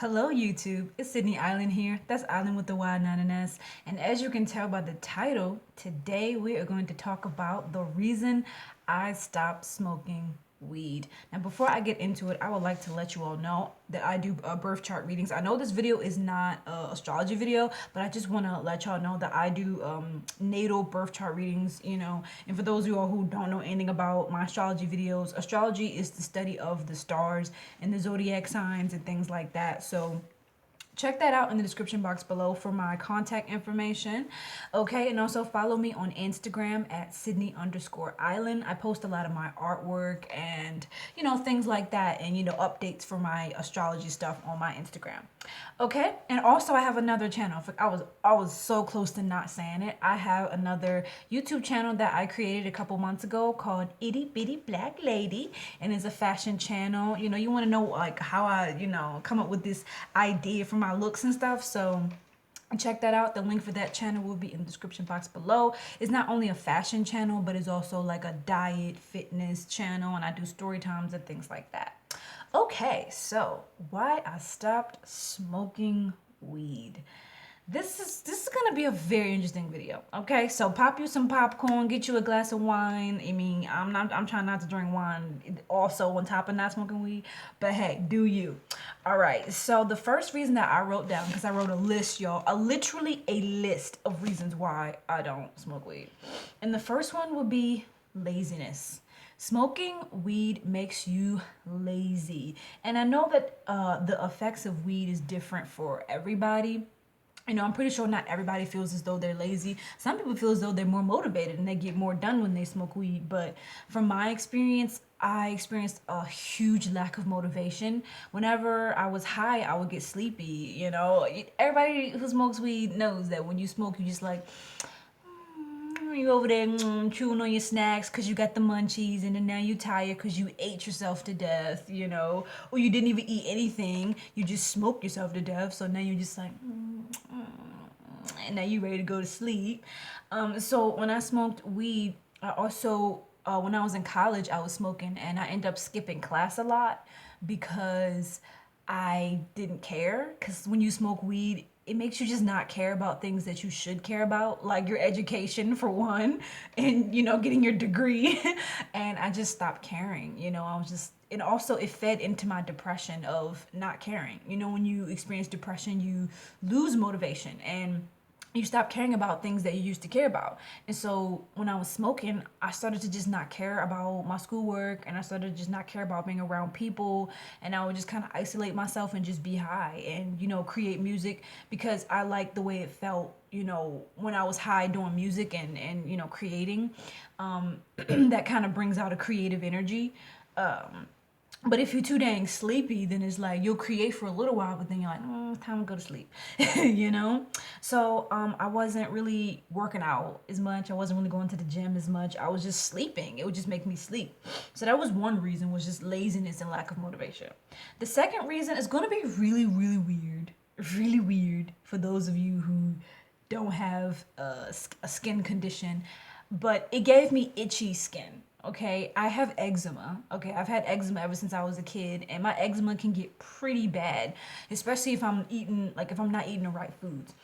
Hello YouTube, it's Sydney Island here. That's Island with the Y, not an S. And as you can tell by the title, today we are going to talk about the reason I stopped smoking weed. Now before I get into it, I would like to let you all know that I do birth chart readings. I know this video is not a astrology video, but I just want to let y'all know that I do natal birth chart readings, and for those of you all who don't know anything about my astrology videos, astrology is the study of the stars and the zodiac signs and things like that. So check that out in the description box below for my contact information. Okay, and also follow me on Instagram at Sydney_Island. I post a lot of my artwork and things like that, and updates for my astrology stuff on my Instagram. Okay, and also I have another channel. I was so close to not saying it. I have another YouTube channel that I created a couple months ago called Itty Bitty Black Lady, and it's a fashion channel. You want to know like how I come up with this idea for my looks and stuff. So check that out. The link for that channel will be in the description box below. It's not only a fashion channel, but it's also like a diet fitness channel, and I do story times and things like that. Okay, so why I stopped smoking weed. This is gonna be a very interesting video. Okay, so pop you some popcorn, get you a glass of wine. I mean, I'm trying not to drink wine also on top of not smoking weed, but hey, do you. All right, so the first reason that I wrote down, because I wrote a list, y'all, literally a list of reasons why I don't smoke weed. And the first one would be laziness. Smoking weed makes you lazy. And I know that the effects of weed is different for everybody. I'm pretty sure not everybody feels as though they're lazy. Some people feel as though they're more motivated and they get more done when they smoke weed. But from my experience, I experienced a huge lack of motivation. Whenever I was high, I would get sleepy. Everybody who smokes weed knows that when you smoke, you just like, you over there chewing on your snacks because you got the munchies, and then now you tired because you ate yourself to death, or you didn't even eat anything, you just smoked yourself to death, so now you're just like and now you ready to go to sleep. So when I smoked weed, I also when I was in college, I was smoking, and I ended up skipping class a lot because I didn't care. Because when you smoke weed, it makes you just not care about things that you should care about, like your education for one, and getting your degree. And I just stopped caring. I was just, and also it fed into my depression of not caring. When you experience depression, you lose motivation and you stop caring about things that you used to care about. And so when I was smoking, I started to just not care about my schoolwork, and I started to just not care about being around people, and I would just kind of isolate myself and just be high and create music because I liked the way it felt when I was high doing music and creating. That kind of brings out a creative energy. But if you're too dang sleepy, then it's like you'll create for a little while, but then you're like, it's time to go to sleep, So I wasn't really working out as much. I wasn't really going to the gym as much. I was just sleeping. It would just make me sleep. So that was one reason, was just laziness and lack of motivation. The second reason is going to be really, really weird for those of you who don't have a skin condition, but it gave me itchy skin. Okay, I have eczema. Okay, I've had eczema ever since I was a kid, and my eczema can get pretty bad, especially if I'm not eating the right foods.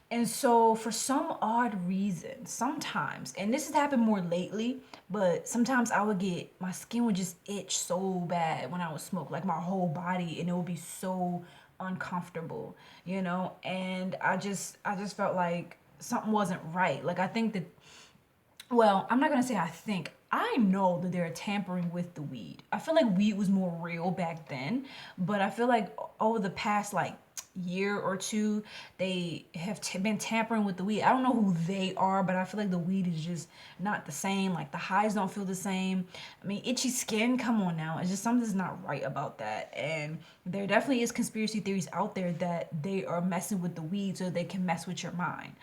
And so for some odd reason, sometimes, and this has happened more lately, but sometimes my skin would just itch so bad when I would smoke, like my whole body, and it would be so uncomfortable, and I just felt like something wasn't right. Like I think that, well, I'm not gonna say I think. I know that they're tampering with the weed. I feel like weed was more real back then, but I feel like over the past like year or two, they have been tampering with the weed. I don't know who they are, but I feel like the weed is just not the same. Like the highs don't feel the same. I mean, itchy skin, come on now. It's just something's not right about that. And there definitely is conspiracy theories out there that they are messing with the weed so they can mess with your mind.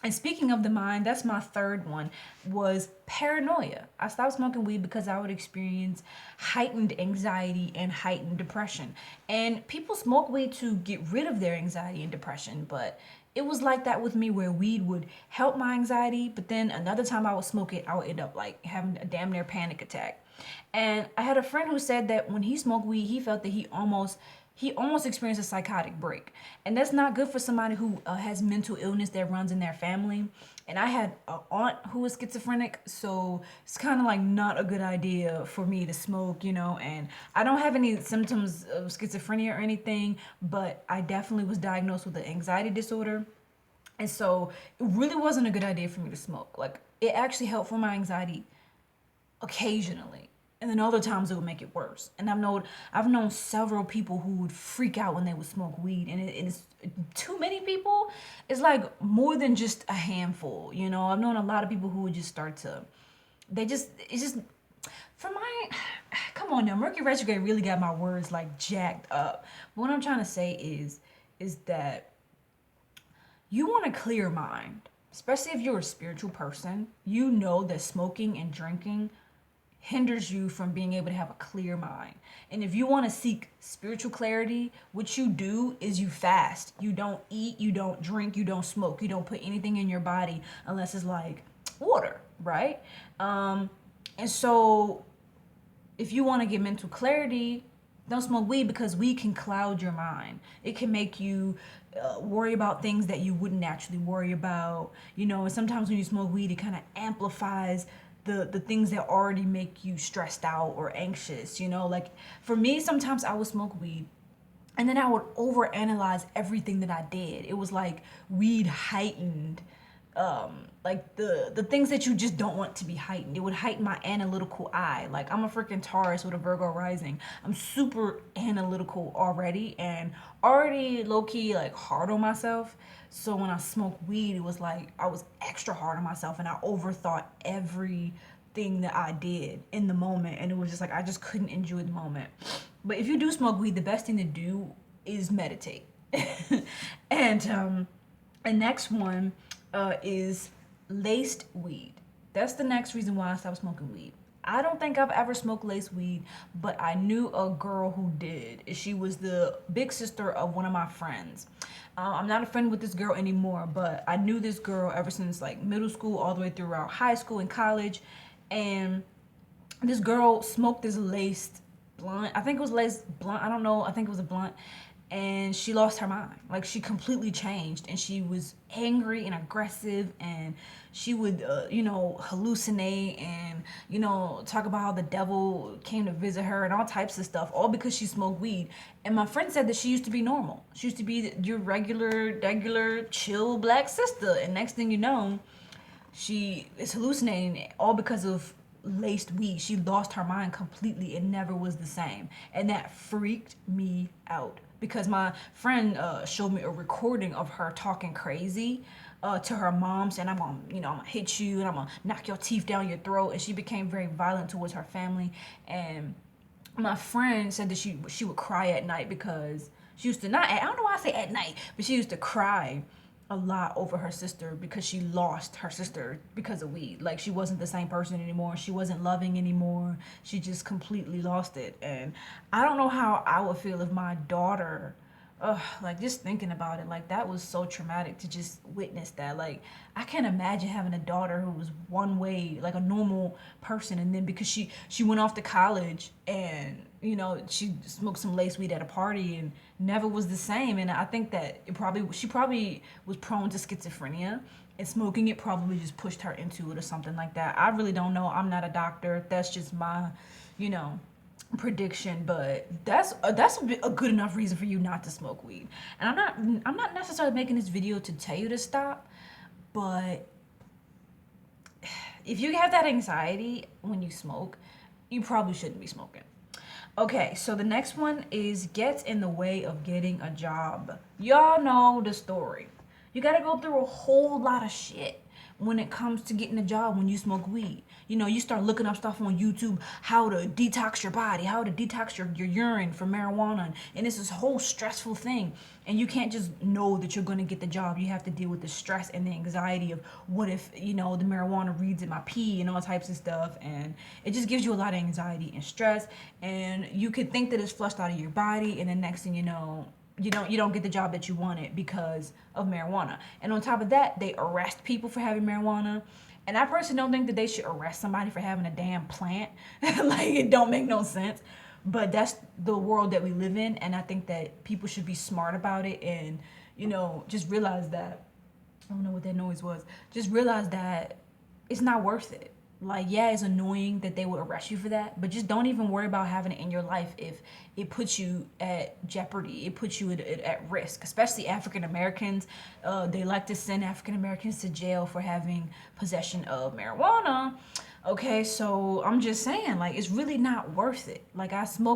And speaking of the mind, that's my third one, was paranoia. I stopped smoking weed because I would experience heightened anxiety and heightened depression. And people smoke weed to get rid of their anxiety and depression, but it was like that with me, where weed would help my anxiety, but then another time I would smoke it, I would end up like having a damn near panic attack. And I had a friend who said that when he smoked weed, he felt that he almost experienced a psychotic break, and that's not good for somebody who has mental illness that runs in their family. And I had an aunt who was schizophrenic, so it's kind of like not a good idea for me to smoke, you know. And I don't have any symptoms of schizophrenia or anything, but I definitely was diagnosed with an anxiety disorder, and so it really wasn't a good idea for me to smoke. Like, it actually helped for my anxiety occasionally. And then other times it would make it worse. And I've known several people who would freak out when they would smoke weed, and it's too many people. It's like more than just a handful. You know, I've known a lot of people who would just start to. They just it's just for my come on now. Mercury retrograde really got my words like jacked up. But what I'm trying to say is that you want a clear mind, especially if you're a spiritual person. You know that smoking and drinking hinders you from being able to have a clear mind. And if you want to seek spiritual clarity, what you do is you fast. You don't eat, you don't drink, you don't smoke, you don't put anything in your body unless it's like water, right? And so if you want to get mental clarity, don't smoke weed, because weed can cloud your mind. It can make you worry about things that you wouldn't naturally worry about. You know, and sometimes when you smoke weed, it kind of amplifies the things that already make you stressed out or anxious. You know, like for me, sometimes I would smoke weed and then I would overanalyze everything that I did. It was like weed heightened like the things that you just don't want to be heightened. It would heighten my analytical eye. Like, I'm a freaking Taurus with a Virgo rising. I'm super analytical already, and already low key like hard on myself. So when I smoked weed, it was like I was extra hard on myself, and I overthought everything that I did in the moment, and it was just like I just couldn't enjoy the moment. But if you do smoke weed, the best thing to do is meditate. And the next one is laced weed. That's the next reason why I stopped smoking weed. I don't think I've ever smoked laced weed, but I knew a girl who did. She was the big sister of one of my friends. I'm not a friend with this girl anymore, but I knew this girl ever since like middle school all the way throughout high school and college. And this girl smoked this laced blunt. I think it was laced blunt. I don't know. I think it was a blunt. And she lost her mind. Like, she completely changed, and she was angry and aggressive, and she would hallucinate, and talk about how the devil came to visit her and all types of stuff, all because she smoked weed. And my friend said that she used to be normal. She used to be your regular chill black sister, and next thing you know, she is hallucinating, all because of laced weed. She lost her mind completely and never was the same. And that freaked me out, because my friend showed me a recording of her talking crazy to her mom, saying, I'm gonna hit you, and I'm gonna knock your teeth down your throat. And she became very violent towards her family. And my friend said that she would cry at night, because she used to, not, I don't know why I say at night, but she used to cry a lot over her sister, because she lost her sister because of weed. Like, she wasn't the same person anymore. She wasn't loving anymore. She just completely lost it. And I don't know how I would feel if my daughter, like, just thinking about it, like, that was so traumatic to just witness that. Like, I can't imagine having a daughter who was one way, like a normal person, and then because she went off to college, and she smoked some lace weed at a party and never was the same. And I think that she probably was prone to schizophrenia, and smoking it probably just pushed her into it or something like that. I really don't know. I'm not a doctor. That's just my, prediction. But that's a good enough reason for you not to smoke weed. And I'm not necessarily making this video to tell you to stop, but if you have that anxiety when you smoke, you probably shouldn't be smoking. Okay, so the next one is gets in the way of getting a job. Y'all know the story. You gotta go through a whole lot of shit when it comes to getting a job when you smoke weed. You start looking up stuff on YouTube, how to detox your body, how to detox your urine from marijuana. And it's this whole stressful thing. And you can't just know that you're going to get the job. You have to deal with the stress and the anxiety of what if, the marijuana reads in my pee and all types of stuff. And it just gives you a lot of anxiety and stress. And you could think that it's flushed out of your body. And the next thing you know, you don't get the job that you wanted because of marijuana. And on top of that, they arrest people for having marijuana. And I personally don't think that they should arrest somebody for having a damn plant. Like, it don't make no sense. But that's the world that we live in, and I think that people should be smart about it and, just realize that, I don't know what that noise was. Just realize that it's not worth it. Like, yeah, it's annoying that they would arrest you for that, but just don't even worry about having it in your life if it puts you at jeopardy. It puts you at risk, especially African Americans. They like to send African Americans to jail for having possession of marijuana. Okay, so I'm just saying, like, it's really not worth it. Like, I smoke